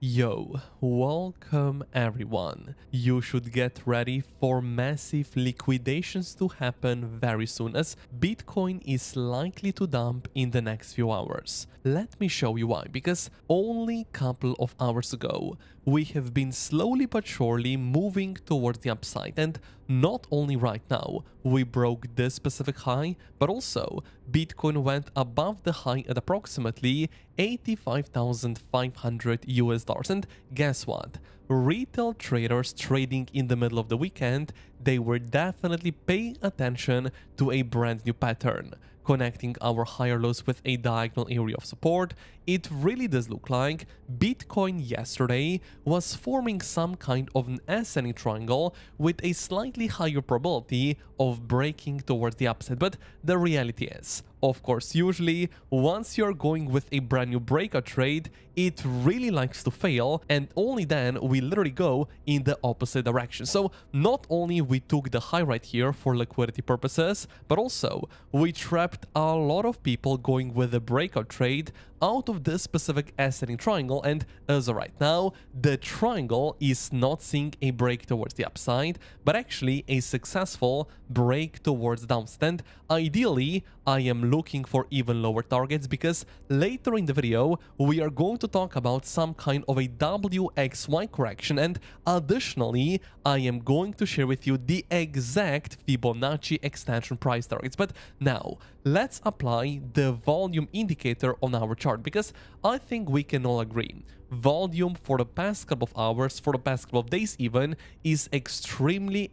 Yo, welcome everyone. You should get ready for massive liquidations to happen very soon as Bitcoin is likely to dump in the next few hours. Let me show you why, because only a couple of hours ago we have been slowly but surely moving towards the upside, and not only right now we broke this specific high, but also Bitcoin went above the high at approximately 85,500 US dollars. And guess what? Retail traders trading in the middle of the weekend, they were definitely paying attention to a brand new pattern. Connecting our higher lows with a diagonal area of support, it really does look like Bitcoin yesterday was forming some kind of an ascending triangle with a slightly higher probability of breaking towards the upside. But the reality is, of course, usually once you're going with a brand new breakout trade, it really likes to fail, and only then we literally go in the opposite direction. So not only we took the high right here for liquidity purposes, but also we trapped a lot of people going with a breakout trade out of this specific ascending triangle, and as of right now, the triangle is not seeing a break towards the upside, but actually a successful break towards the downside. And ideally, I am looking for even lower targets, because later in the video, we are going to talk about some kind of a WXY correction, and additionally, I am going to share with you the exact Fibonacci extension price targets. But now, let's apply the volume indicator on our chart, because I think we can all agree volume for the past couple of hours, for the past couple of days even, is extremely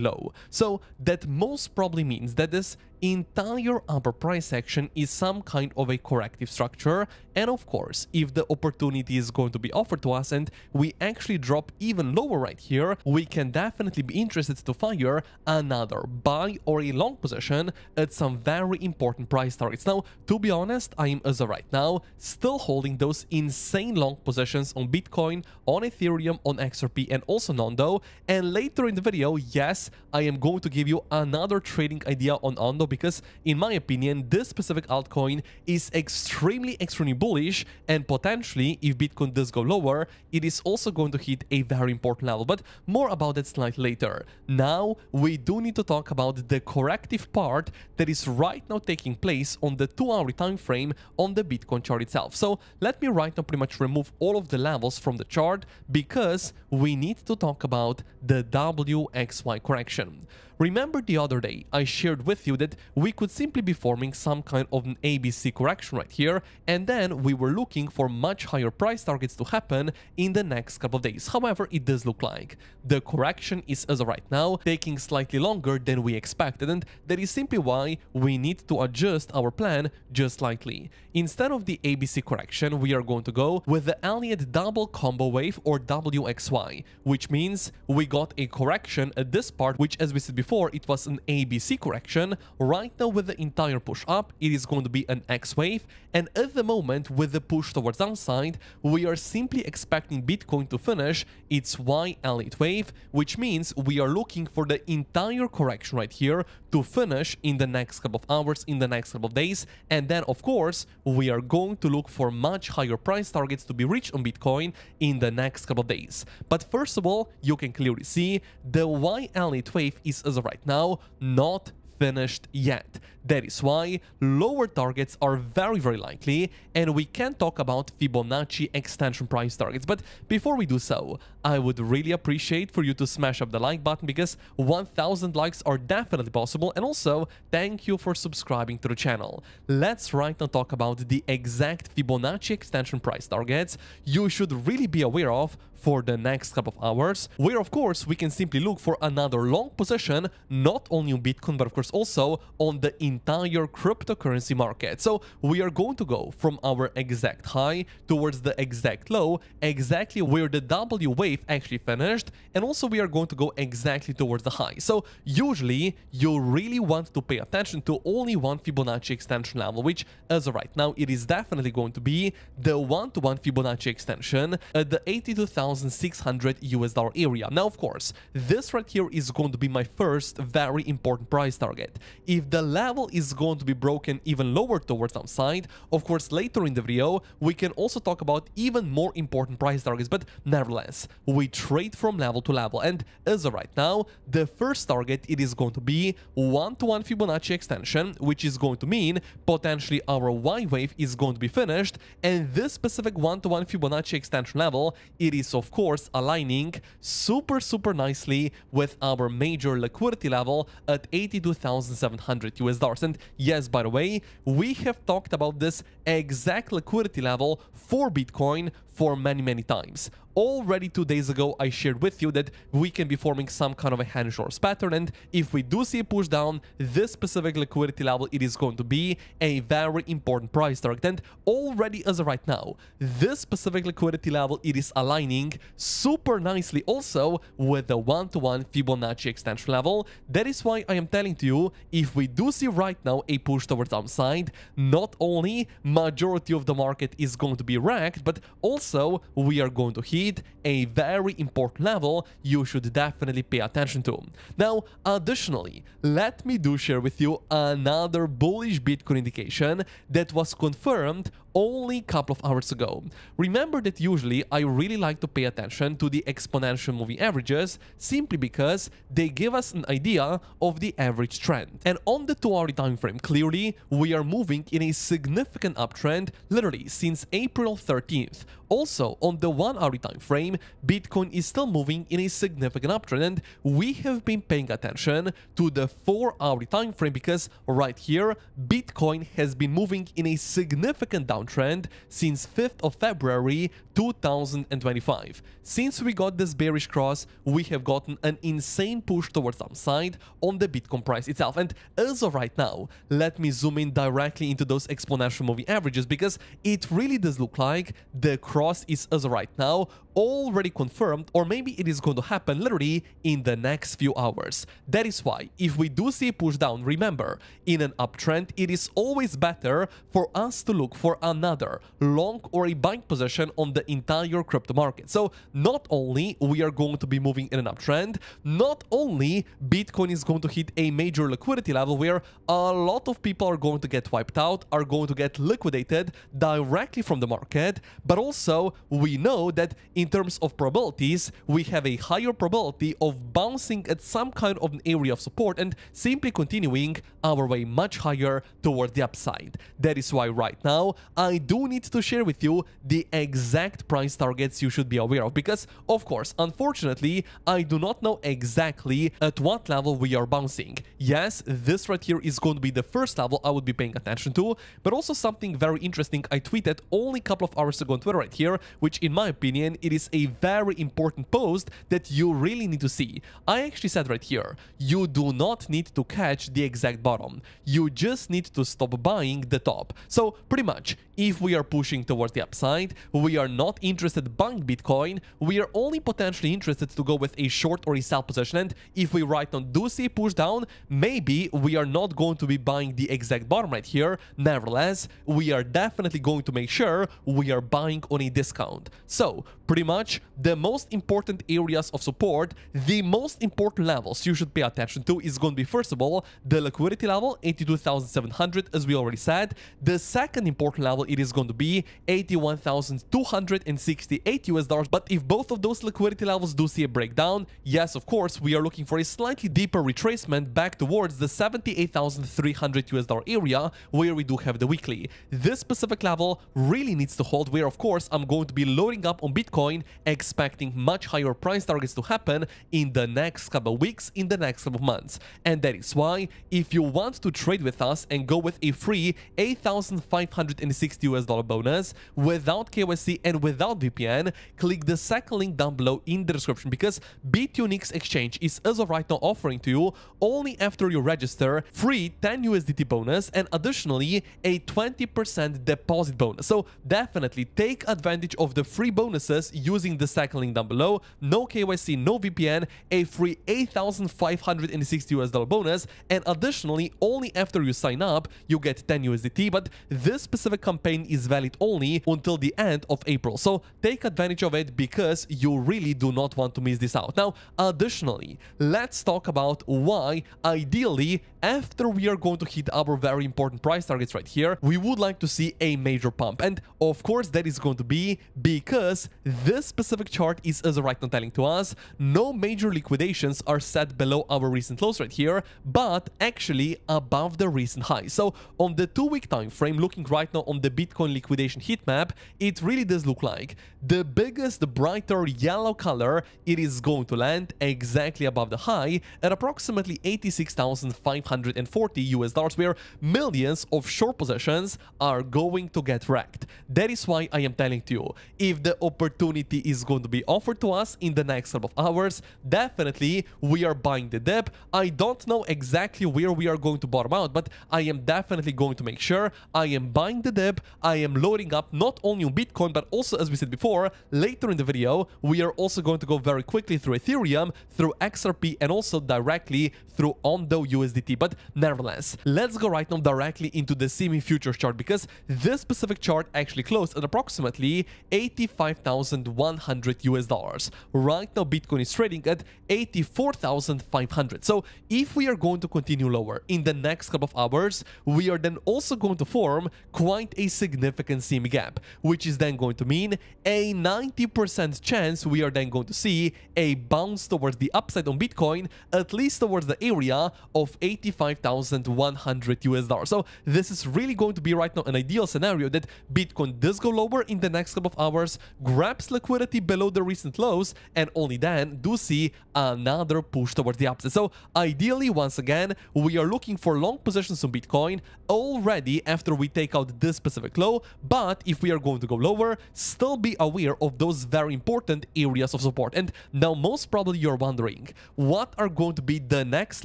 low. So that most probably means that this entire upper price section is some kind of a corrective structure, and of course, if the opportunity is going to be offered to us and we actually drop even lower right here, we can definitely be interested to fire another buy or a long position at some very important price targets. Now, to be honest, I am as of right now still holding those insane long positions on Bitcoin, on Ethereum, on XRP, and also Ondo. And later in the video, yes, I am going to give you another trading idea on Ondo, because in my opinion, this specific altcoin is extremely bullish, and potentially if Bitcoin does go lower, it is also going to hit a very important level. But more about that slightly later. Now we do need to talk about the corrective part that is right now taking place on the 2-hour time frame on the Bitcoin chart itself. So let me right now pretty much remove all of the levels from the chart, because we need to talk about the WXY correction. Remember the other day I shared with you that we could simply be forming some kind of an ABC correction right here, and then we were looking for much higher price targets to happen in the next couple of days. However, it does look like the correction is as of right now taking slightly longer than we expected, and that is simply why we need to adjust our plan just slightly. Instead of the ABC correction, we are going to go with the Elliott double combo wave, or WXY, which means we got a correction at this part, which, as we said before, it was an ABC correction. Right now, with the entire push up, it is going to be an X wave, and at the moment, with the push towards downside, we are simply expecting Bitcoin to finish its Y Elliott wave, which means we are looking for the entire correction right here to finish in the next couple of hours, in the next couple of days, and then of course we are going to look for much higher price targets to be reached on Bitcoin in the next couple of days. But first of all, you can clearly see the Y Elliott wave is as of right now not finished yet. That is why lower targets are very likely, and we can talk about Fibonacci extension price targets. But before we do so, I would really appreciate for you to smash up the like button, because 1000 likes are definitely possible, and also thank you for subscribing to the channel. Let's right now talk about the exact Fibonacci extension price targets you should really be aware of for the next couple of hours, where of course we can simply look for another long position, not only on Bitcoin, but of course also on the entire cryptocurrency market. So we are going to go from our exact high towards the exact low, exactly where the W wave actually finished, and also we are going to go exactly towards the high. So usually you really want to pay attention to only one Fibonacci extension level, which as of right now it is definitely going to be the 1-to-1 Fibonacci extension at the 82,600 US dollar area. Now of course this right here is going to be my first very important price target. If the level level is going to be broken even lower towards downside. Of course, later in the video, we can also talk about even more important price targets, but nevertheless, we trade from level to level, and as of right now, the first target, it is going to be 1-to-1 Fibonacci extension, which is going to mean potentially our Y wave is going to be finished, and this specific 1-to-1 Fibonacci extension level, it is of course aligning super nicely with our major liquidity level at 82,700 US dollars. And yes, by the way, we have talked about this exact liquidity level for Bitcoin for many times. Already 2 days ago, I shared with you that we can be forming some kind of a head and shoulders pattern, and if we do see a push down, this specific liquidity level, it is going to be a very important price target. And already as of right now, this specific liquidity level, it is aligning super nicely also with the 1-to-1 Fibonacci extension level. That is why I am telling to you, if we do see right now a push towards downside, not only majority of the market is going to be wrecked, but also we are going to hit a very important level you should definitely pay attention to. Now, additionally, let me share with you another bullish Bitcoin indication that was confirmed only a couple of hours ago. Remember that usually I really like to pay attention to the exponential moving averages simply because they give us an idea of the average trend. And on the 2-hour time frame, clearly we are moving in a significant uptrend literally since April 13th. Also, on the 1-hour time frame, Bitcoin is still moving in a significant uptrend, and we have been paying attention to the 4-hour time frame because right here, Bitcoin has been moving in a significant downtrend since 5th of February 2025. Since we got this bearish cross, we have gotten an insane push towards downside on the Bitcoin price itself. And as of right now, let me zoom in directly into those exponential moving averages because it really does look like the cross is as of right now already confirmed, or maybe it is going to happen literally in the next few hours. That is why if we do see a push down, remember, in an uptrend, it is always better for us to look for another long or a buying position on the entire crypto market. So not only we are going to be moving in an uptrend, not only Bitcoin is going to hit a major liquidity level where a lot of people are going to get wiped out, are going to get liquidated directly from the market, but also we know that in terms of probabilities, we have a higher probability of bouncing at some kind of an area of support and simply continuing our way much higher toward the upside. That is why right now I do need to share with you the exact price targets you should be aware of because, of course, unfortunately, I do not know exactly at what level we are bouncing. Yes, this right here is going to be the first level I would be paying attention to, but also something very interesting I tweeted only a couple of hours ago on Twitter right here, which in my opinion, it is a very important post that you really need to see. I actually said right here, you do not need to catch the exact bottom. You just need to stop buying the top. So pretty much, if we are pushing towards the upside, we are not interested in buying Bitcoin, we are only potentially interested to go with a short or a sell position, and if we right now do see a push down, maybe we are not going to be buying the exact bottom right here. Nevertheless, we are definitely going to make sure we are buying on a discount. So pretty much the most important areas of support, the most important levels you should pay attention to is going to be, first of all, the liquidity level, 82,700, as we already said. The second important level, it is going to be 81,268 US dollars. But if both of those liquidity levels do see a breakdown, yes, of course, we are looking for a slightly deeper retracement back towards the 78,300 US dollar area where we do have the weekly. This specific level really needs to hold, where, of course, I'm going to be loading up on Bitcoin, expecting much higher price targets to happen in the next couple of weeks, in the next couple of months. And that is why, if you want to trade with us and go with a free 8,560 US dollar bonus without KYC and without VPN, click the second link down below in the description, because Bitunix Exchange is as of right now offering to you, only after you register, free 10 USDT bonus and additionally a 20% deposit bonus. So definitely take advantage of the free bonuses because using the second link down below, no KYC, no VPN, a free $8,560 bonus, and additionally, only after you sign up, you get 10 USDT, but this specific campaign is valid only until the end of April. So take advantage of it because you really do not want to miss this out. Now, additionally, let's talk about why, ideally, after we are going to hit our very important price targets right here, we would like to see a major pump. And of course, that is going to be because this specific chart is as of right now telling to us no major liquidations are set below our recent lows right here, but actually above the recent highs. So on the 2-week time frame, looking right now on the Bitcoin liquidation heat map, it really does look like the biggest, the brighter yellow color, it is going to land exactly above the high at approximately 86,540 US dollars, where millions of short positions are going to get wrecked. That is why I am telling to you, if the opportunity is going to be offered to us in the next couple of hours, definitely we are buying the dip. I don't know exactly where we are going to bottom out, but I am definitely going to make sure I am buying the dip. I am loading up not only on Bitcoin, but also, as we said before, later in the video, we are also going to go very quickly through Ethereum, through XRP, and also directly through Ondo USDT. But nevertheless, let's go right now directly into the semi futures chart, because this specific chart actually closed at approximately 85,100 US dollars. Right now, Bitcoin is trading at 84,500. So if we are going to continue lower in the next couple of hours, we are then also going to form quite a significant semi gap, which is then going to mean a 90% chance we are then going to see a bounce towards the upside on Bitcoin, at least towards the area of 85,100 US dollars. So this is really going to be right now an ideal scenario that Bitcoin does go lower in the next couple of hours, grabs liquidity below the recent lows, and only then do see another push towards the upside. So ideally, once again, we are looking for long positions on Bitcoin already after we take out this specific low, but if we are going to go lower, still be aware of those very important areas of support. And now most probably you're wondering, what are going to be the next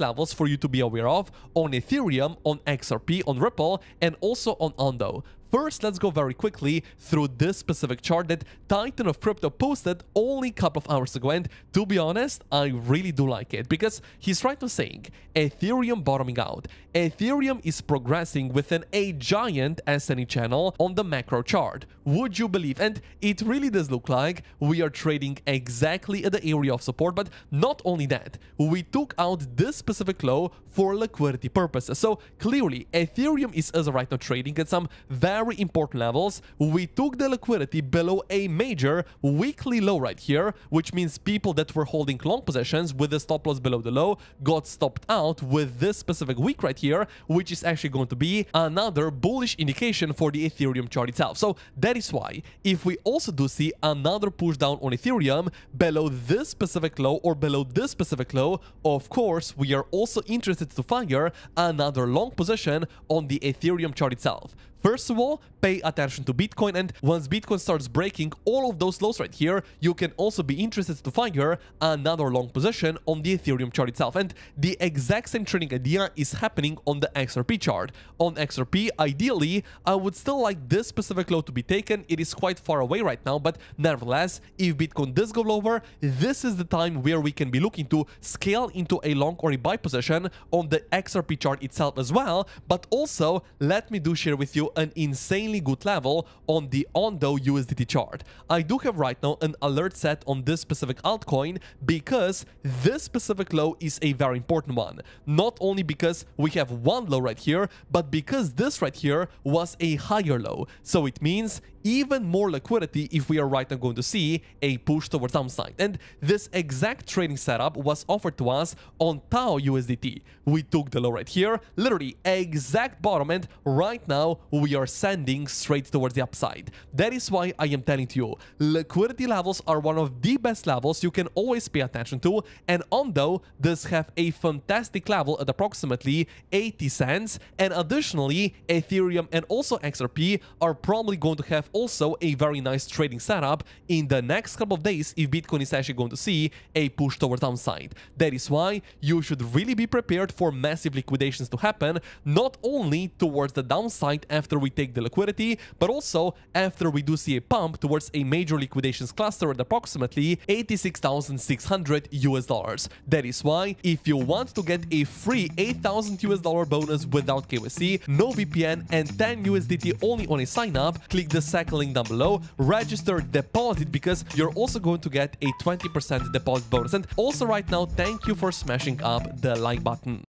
levels for you to be aware of on Ethereum, on XRP, on Ripple, and also on Ondo? First, let's go very quickly through this specific chart that Titan of Crypto posted only a couple of hours ago, and to be honest, I really do like it because he's right to saying Ethereum bottoming out. Ethereum is progressing within a giant S&E channel on the macro chart. Would you believe? And it really does look like we are trading exactly at the area of support, but not only that, we took out this specific low for liquidity purposes. So clearly, Ethereum is as of right now trading at some very important levels. We took the liquidity below a major weekly low right here, which means people that were holding long positions with the stop loss below the low got stopped out with this specific week right here, which is actually going to be another bullish indication for the Ethereum chart itself. So that is why if we also do see another push down on Ethereum below this specific low or below this specific low, of course, we are also interested to fire another long position on the Ethereum chart itself. First of all, pay attention to Bitcoin, and once Bitcoin starts breaking all of those lows right here, you can also be interested to fire another long position on the Ethereum chart itself. And the exact same trading idea is happening on the XRP chart. On XRP, ideally, I would still like this specific low to be taken. It is quite far away right now, but nevertheless, if Bitcoin does go lower, this is the time where we can be looking to scale into a long or a buy position on the XRP chart itself as well. But also, let me do share with you an insanely good level on the Ondo USDT chart. I do have right now an alert set on this specific altcoin because this specific low is a very important one. Not only because we have one low right here, but because this right here was a higher low. So it means even more liquidity if we are right now going to see a push towards downside. And this exact trading setup was offered to us on Tau USDT. We took the low right here, literally exact bottom, and right now we are sending straight towards the upside. That is why I am telling you, liquidity levels are one of the best levels you can always pay attention to, and Ondo does have a fantastic level at approximately 80 cents, and additionally, Ethereum and also XRP are probably going to have also a very nice trading setup in the next couple of days if Bitcoin is actually going to see a push towards downside. That is why you should really be prepared for massive liquidations to happen, not only towards the downside after after we take the liquidity, but also after we do see a pump towards a major liquidations cluster at approximately 86,600 US dollars. That is why if you want to get a free 8,000 US dollar bonus without KYC, no VPN, and 10 USDT only on a sign up, click the second link down below, register, deposit, because you're also going to get a 20% deposit bonus. And also right now, thank you for smashing up the like button.